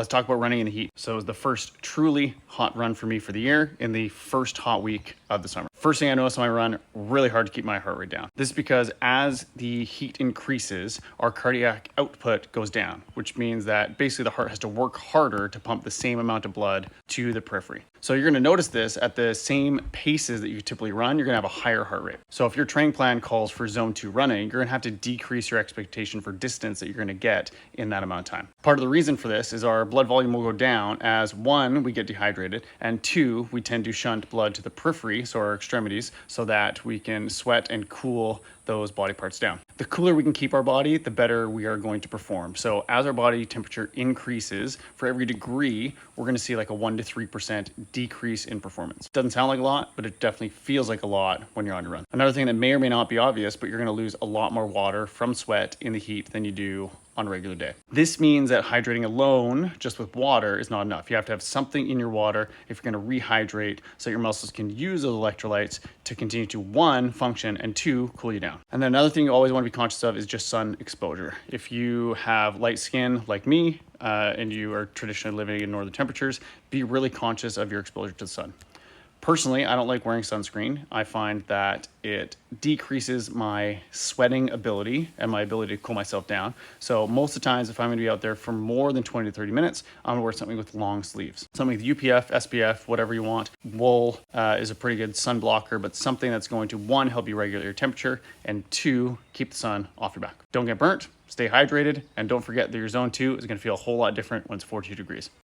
let's talk about running in the heat. So it was the first truly hot run for me for the year in the first hot week of the summer. First thing I noticed on my run, really hard to keep my heart rate down. This is because as the heat increases, our cardiac output goes down, which means that basically the heart has to work harder to pump the same amount of blood to the periphery. So you're gonna notice this at the same paces that you typically run, you're gonna have a higher heart rate. So if your training plan calls for zone 2 running, you're gonna have to decrease your expectation for distance that you're gonna get in that amount of time. Part of the reason for this is our blood volume will go down as 1, we get dehydrated, and 2, we tend to shunt blood to the periphery, so our extremities, so that we can sweat and cool those body parts down. The cooler we can keep our body, the better we are going to perform. So as our body temperature increases, for every degree, we're gonna see like a 1 to 3% decrease in performance. Doesn't sound like a lot, but it definitely feels like a lot when you're on your run. Another thing that may or may not be obvious, but you're gonna lose a lot more water from sweat in the heat than you do on a regular day. This means that hydrating alone, just with water, is not enough. You have to have something in your water if you're gonna rehydrate so your muscles can use those electrolytes to continue to 1, function, and 2, cool you down. And then another thing you always wanna be conscious of is just sun exposure. If you have light skin like me, and you are traditionally living in northern temperatures, be really conscious of your exposure to the sun. Personally, I don't like wearing sunscreen. I find that it decreases my sweating ability and my ability to cool myself down. So most of the times, if I'm gonna be out there for more than 20 to 30 minutes, I'm gonna wear something with long sleeves. Something with UPF, SPF, whatever you want. Wool is a pretty good sun blocker, but something that's going to 1, help you regulate your temperature, and 2, keep the sun off your back. Don't get burnt, stay hydrated, and don't forget that your zone 2 is gonna feel a whole lot different when it's 42 degrees.